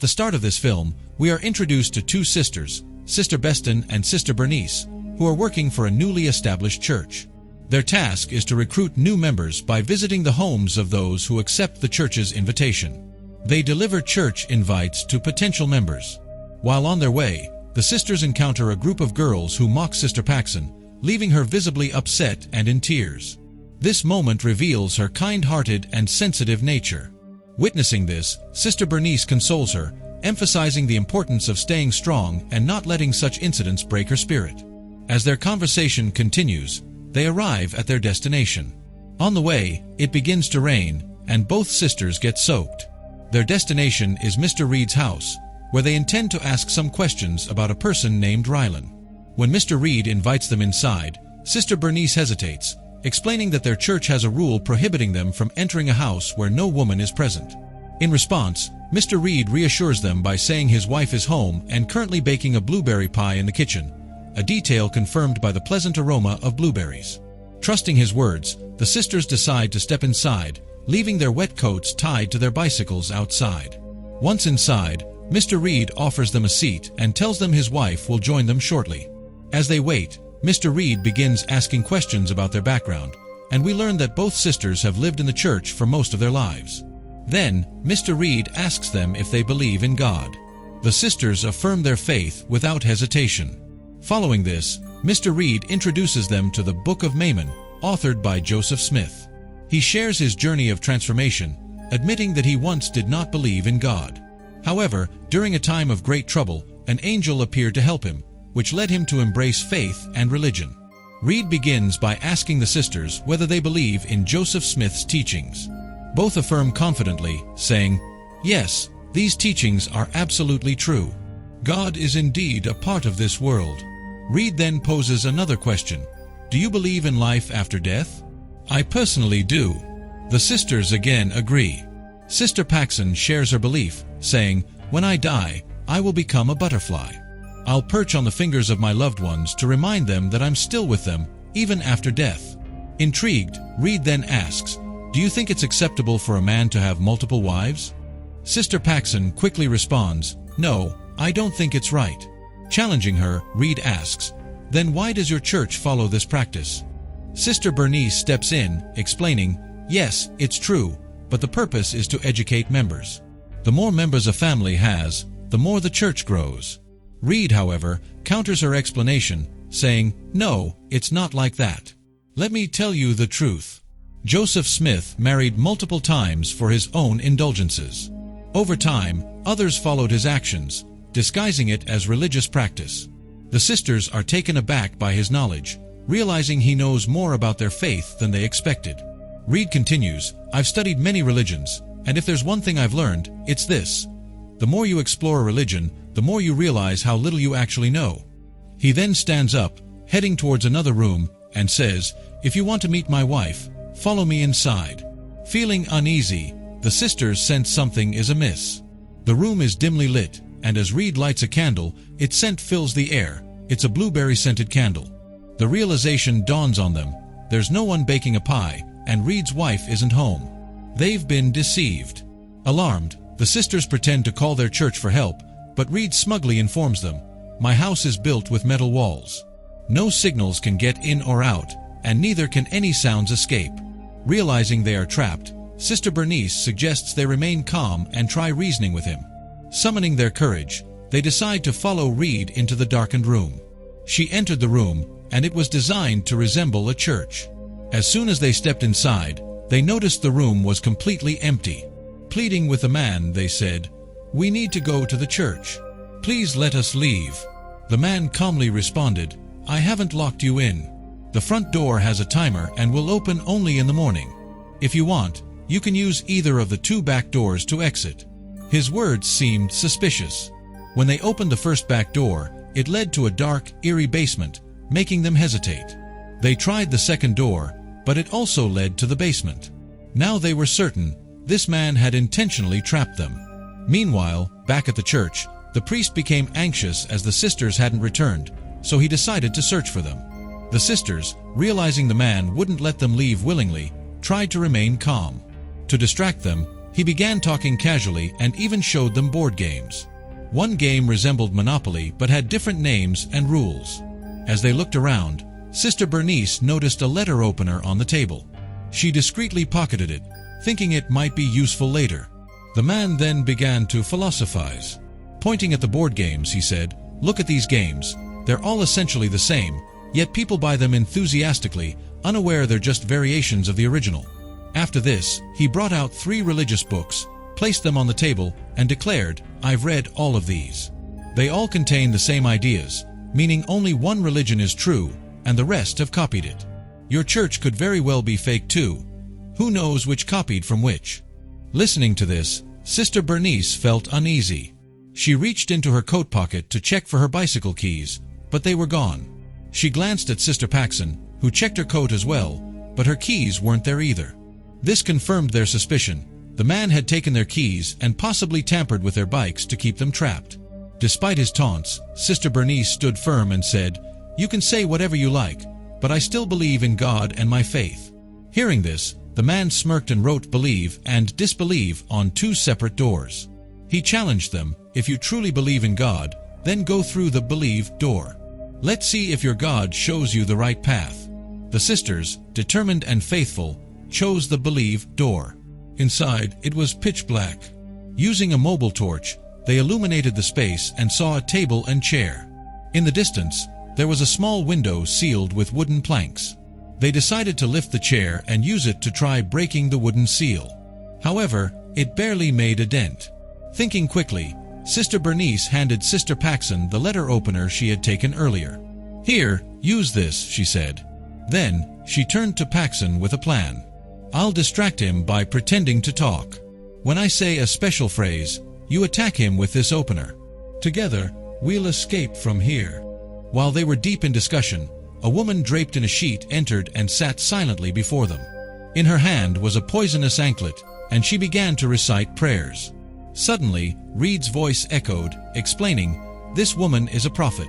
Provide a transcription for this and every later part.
At the start of this film, we are introduced to two sisters, Sister Beston and Sister Bernice, who are working for a newly established church. Their task is to recruit new members by visiting the homes of those who accept the church's invitation. They deliver church invites to potential members. While on their way, the sisters encounter a group of girls who mock Sister Paxson, leaving her visibly upset and in tears. This moment reveals her kind-hearted and sensitive nature. Witnessing this, Sister Bernice consoles her, emphasizing the importance of staying strong and not letting such incidents break her spirit. As their conversation continues, they arrive at their destination. On the way, it begins to rain, and both sisters get soaked. Their destination is Mr. Reed's house, where they intend to ask some questions about a person named Rylan. When Mr. Reed invites them inside, Sister Bernice hesitates, explaining that their church has a rule prohibiting them from entering a house where no woman is present. In response, Mr. Reed reassures them by saying his wife is home and currently baking a blueberry pie in the kitchen, a detail confirmed by the pleasant aroma of blueberries. Trusting his words, the sisters decide to step inside, leaving their wet coats tied to their bicycles outside. Once inside, Mr. Reed offers them a seat and tells them his wife will join them shortly. As they wait, Mr. Reed begins asking questions about their background, and we learn that both sisters have lived in the church for most of their lives. Then, Mr. Reed asks them if they believe in God. The sisters affirm their faith without hesitation. Following this, Mr. Reed introduces them to the Book of Mammon, authored by Joseph Smith. He shares his journey of transformation, admitting that he once did not believe in God. However, during a time of great trouble, an angel appeared to help him, which led him to embrace faith and religion. Reed begins by asking the sisters whether they believe in Joseph Smith's teachings. Both affirm confidently, saying, "Yes, these teachings are absolutely true. God is indeed a part of this world." Reed then poses another question. "Do you believe in life after death?" "I personally do." The sisters again agree. Sister Paxson shares her belief, saying, "When I die, I will become a butterfly. I'll perch on the fingers of my loved ones to remind them that I'm still with them, even after death." Intrigued, Reed then asks, "Do you think it's acceptable for a man to have multiple wives?" Sister Paxson quickly responds, "No, I don't think it's right." Challenging her, Reed asks, "Then why does your church follow this practice?" Sister Bernice steps in, explaining, "Yes, it's true, but the purpose is to educate members. The more members a family has, the more the church grows." Reed, however, counters her explanation, saying, "No, it's not like that. Let me tell you the truth. Joseph Smith married multiple times for his own indulgences. Over time, others followed his actions, disguising it as religious practice. The sisters are taken aback by his knowledge, realizing he knows more about their faith than they expected. Reed continues, "I've studied many religions, and if there's one thing I've learned, it's this. The more you explore a religion, the more you realize how little you actually know." He then stands up, heading towards another room, and says, "If you want to meet my wife, follow me inside." Feeling uneasy, the sisters sense something is amiss. The room is dimly lit, and as Reed lights a candle, its scent fills the air. It's a blueberry-scented candle. The realization dawns on them. There's no one baking a pie, and Reed's wife isn't home. They've been deceived. Alarmed, the sisters pretend to call their church for help, but Reed smugly informs them, "My house is built with metal walls. No signals can get in or out, and neither can any sounds escape." Realizing they are trapped, Sister Bernice suggests they remain calm and try reasoning with him. Summoning their courage, they decide to follow Reed into the darkened room. She entered the room, and it was designed to resemble a church. As soon as they stepped inside, they noticed the room was completely empty. Pleading with the man, they said, "We need to go to the church. Please let us leave." The man calmly responded, "I haven't locked you in. The front door has a timer and will open only in the morning. If you want, you can use either of the two back doors to exit." His words seemed suspicious. When they opened the first back door, it led to a dark, eerie basement, making them hesitate. They tried the second door, but it also led to the basement. Now they were certain this man had intentionally trapped them. Meanwhile, back at the church, the priest became anxious as the sisters hadn't returned, so he decided to search for them. The sisters, realizing the man wouldn't let them leave willingly, tried to remain calm. To distract them, He began talking casually and even showed them board games. One game resembled Monopoly but had different names and rules. As they looked around, Sister Bernice noticed a letter opener on the table. She discreetly pocketed it, thinking it might be useful later. The man then began to philosophize. Pointing at the board games, he said, "Look at these games. They're all essentially the same, yet people buy them enthusiastically, unaware they're just variations of the original." After this, he brought out 3 religious books, placed them on the table, and declared, "I've read all of these. They all contain the same ideas, meaning only one religion is true, and the rest have copied it. Your church could very well be fake too. Who knows which copied from which?" Listening to this, Sister Bernice felt uneasy. She reached into her coat pocket to check for her bicycle keys, but they were gone. She glanced at Sister Paxson, who checked her coat as well, but her keys weren't there either. This confirmed their suspicion. The man had taken their keys and possibly tampered with their bikes to keep them trapped. Despite his taunts, Sister Bernice stood firm and said, "You can say whatever you like, but I still believe in God and my faith." Hearing this, the man smirked and wrote "believe" and "disbelieve" on 2 separate doors. He challenged them, "If you truly believe in God, then go through the believe door. Let's see if your God shows you the right path." The sisters, determined and faithful, chose the believe door. Inside, it was pitch black. Using a mobile torch, they illuminated the space and saw a table and chair. In the distance, there was a small window sealed with wooden planks. They decided to lift the chair and use it to try breaking the wooden seal. However, it barely made a dent. Thinking quickly, Sister Bernice handed Sister Paxson the letter opener she had taken earlier. "Here, use this," she said. Then, she turned to Paxson with a plan. "I'll distract him by pretending to talk. When I say a special phrase, you attack him with this opener. Together, we'll escape from here." While they were deep in discussion, a woman draped in a sheet entered and sat silently before them. In her hand was a poisonous anklet, and she began to recite prayers. Suddenly, Reed's voice echoed, explaining, "This woman is a prophet.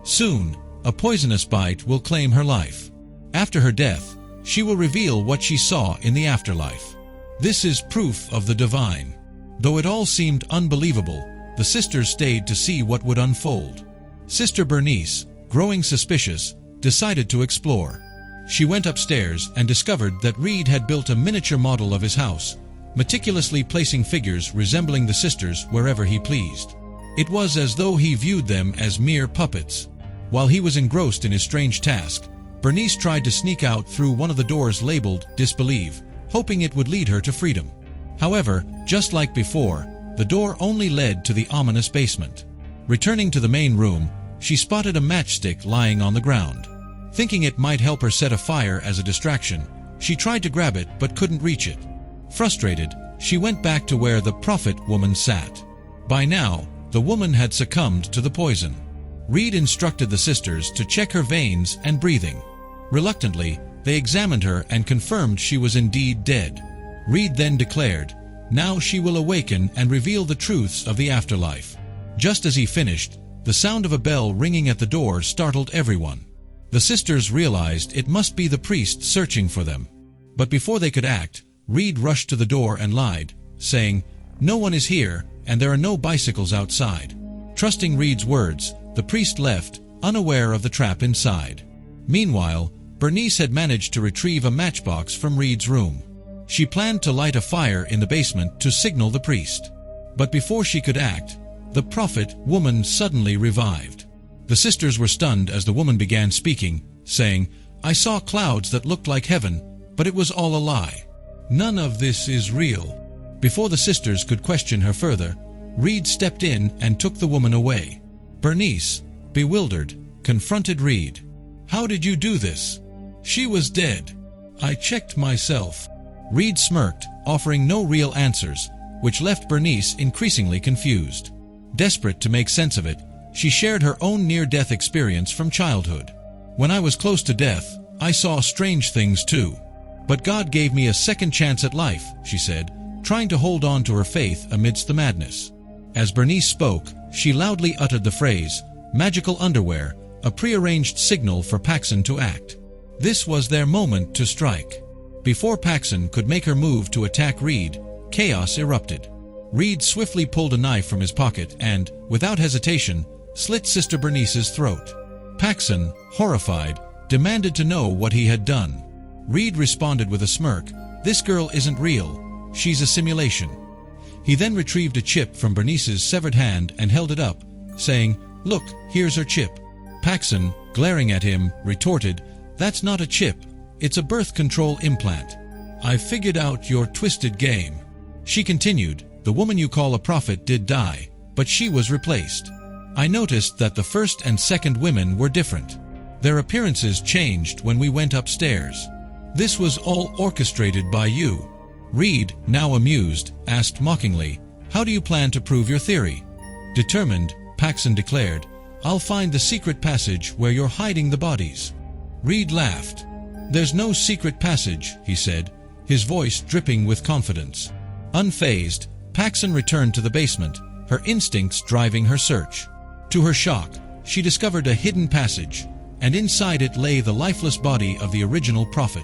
Soon, a poisonous bite will claim her life. After her death, she will reveal what she saw in the afterlife. This is proof of the divine." Though it all seemed unbelievable, the sisters stayed to see what would unfold. Sister Bernice, growing suspicious, decided to explore. She went upstairs and discovered that Reed had built a miniature model of his house, meticulously placing figures resembling the sisters wherever he pleased. It was as though he viewed them as mere puppets. While he was engrossed in his strange task, Bernice tried to sneak out through one of the doors labeled "Disbelieve," hoping it would lead her to freedom. However, just like before, the door only led to the ominous basement. Returning to the main room, she spotted a matchstick lying on the ground. Thinking it might help her set a fire as a distraction, she tried to grab it but couldn't reach it. Frustrated, she went back to where the prophet woman sat. By now, the woman had succumbed to the poison. Reed instructed the sisters to check her veins and breathing. Reluctantly, they examined her and confirmed she was indeed dead. Reed then declared, "Now she will awaken and reveal the truths of the afterlife." Just as he finished, the sound of a bell ringing at the door startled everyone. The sisters realized it must be the priest searching for them. But before they could act, Reed rushed to the door and lied, saying, "No one is here, and there are no bicycles outside." Trusting Reed's words, the priest left, unaware of the trap inside. Meanwhile, Bernice had managed to retrieve a matchbox from Reed's room. She planned to light a fire in the basement to signal the priest. But before she could act, the prophet woman suddenly revived. The sisters were stunned as the woman began speaking, saying, "I saw clouds that looked like heaven, but it was all a lie. None of this is real." Before the sisters could question her further, Reed stepped in and took the woman away. Bernice, bewildered, confronted Reed. "How did you do this? She was dead." "I checked myself." Reed smirked, offering no real answers, which left Bernice increasingly confused. Desperate to make sense of it, she shared her own near-death experience from childhood. "When I was close to death, I saw strange things too. But God gave me a second chance at life," she said, trying to hold on to her faith amidst the madness. As Bernice spoke, she loudly uttered the phrase, "magical underwear," a prearranged signal for Paxson to act. This was their moment to strike. Before Paxson could make her move to attack Reed, chaos erupted. Reed swiftly pulled a knife from his pocket and, without hesitation, slit Sister Bernice's throat. Paxson, horrified, demanded to know what he had done. Reed responded with a smirk, "This girl isn't real. She's a simulation." He then retrieved a chip from Bernice's severed hand and held it up, saying, "Look, here's her chip." Paxson, glaring at him, retorted, "That's not a chip. It's a birth control implant. I've figured out your twisted game." She continued, "The woman you call a prophet did die, but she was replaced. I noticed that the first and second women were different. Their appearances changed when we went upstairs. This was all orchestrated by you." Reed, now amused, asked mockingly, "How do you plan to prove your theory?" Determined, Paxson declared, "I'll find the secret passage where you're hiding the bodies." Reed laughed. "There's no secret passage," he said, his voice dripping with confidence. Unfazed, Paxson returned to the basement, her instincts driving her search. To her shock, she discovered a hidden passage, and inside it lay the lifeless body of the original prophet.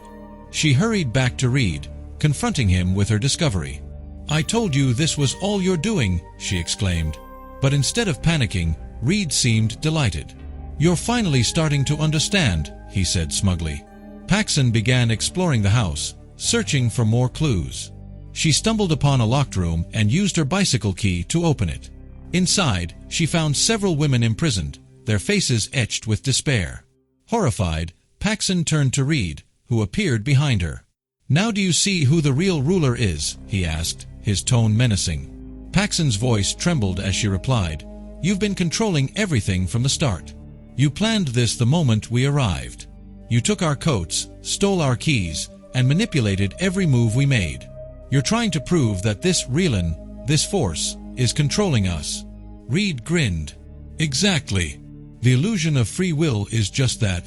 She hurried back to Reed, confronting him with her discovery. "I told you this was all you're doing," she exclaimed. But instead of panicking, Reed seemed delighted. "You're finally starting to understand," he said smugly. Paxson began exploring the house, searching for more clues. She stumbled upon a locked room and used her bicycle key to open it. Inside, she found several women imprisoned, their faces etched with despair. Horrified, Paxson turned to Reed, who appeared behind her. "Now do you see who the real ruler is?" he asked, his tone menacing. Paxson's voice trembled as she replied, "You've been controlling everything from the start. You planned this the moment we arrived. You took our coats, stole our keys, and manipulated every move we made. You're trying to prove that this Reelin, this force, is controlling us." Reed grinned. "Exactly. The illusion of free will is just that,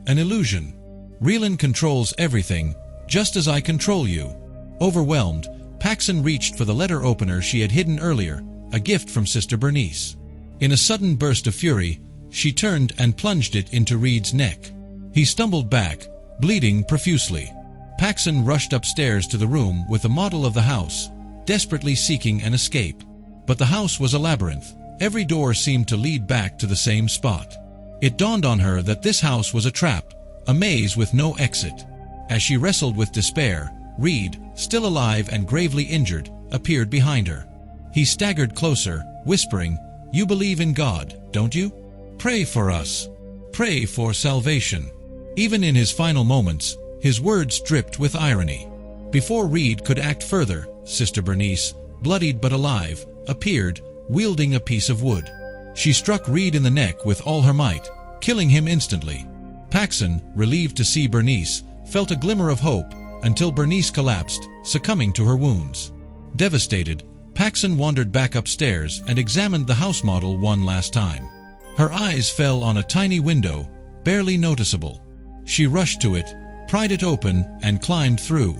an illusion. Reelin controls everything, just as I control you." Overwhelmed, Paxson reached for the letter opener she had hidden earlier, a gift from Sister Bernice. In a sudden burst of fury, she turned and plunged it into Reed's neck. He stumbled back, bleeding profusely. Paxson rushed upstairs to the room with the model of the house, desperately seeking an escape. But the house was a labyrinth. Every door seemed to lead back to the same spot. It dawned on her that this house was a trap, a maze with no exit. As she wrestled with despair, Reed, still alive and gravely injured, appeared behind her. He staggered closer, whispering, "You believe in God, don't you? Pray for us. Pray for salvation." Even in his final moments, his words dripped with irony. Before Reed could act further, Sister Bernice, bloodied but alive, appeared, wielding a piece of wood. She struck Reed in the neck with all her might, killing him instantly. Paxson, relieved to see Bernice, felt a glimmer of hope until Bernice collapsed, succumbing to her wounds. Devastated, Paxson wandered back upstairs and examined the house model one last time. Her eyes fell on a tiny window, barely noticeable. She rushed to it, pried it open, and climbed through.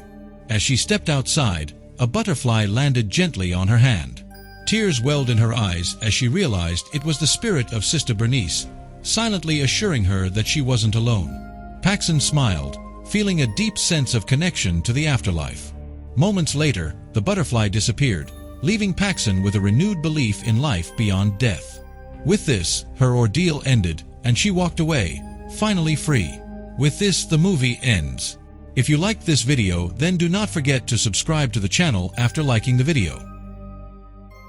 As she stepped outside, a butterfly landed gently on her hand. Tears welled in her eyes as she realized it was the spirit of Sister Bernice, silently assuring her that she wasn't alone. Paxson smiled, feeling a deep sense of connection to the afterlife. Moments later, the butterfly disappeared, leaving Paxson with a renewed belief in life beyond death. With this, her ordeal ended, and she walked away, finally free. With this, the movie ends. If you liked this video, then do not forget to subscribe to the channel after liking the video.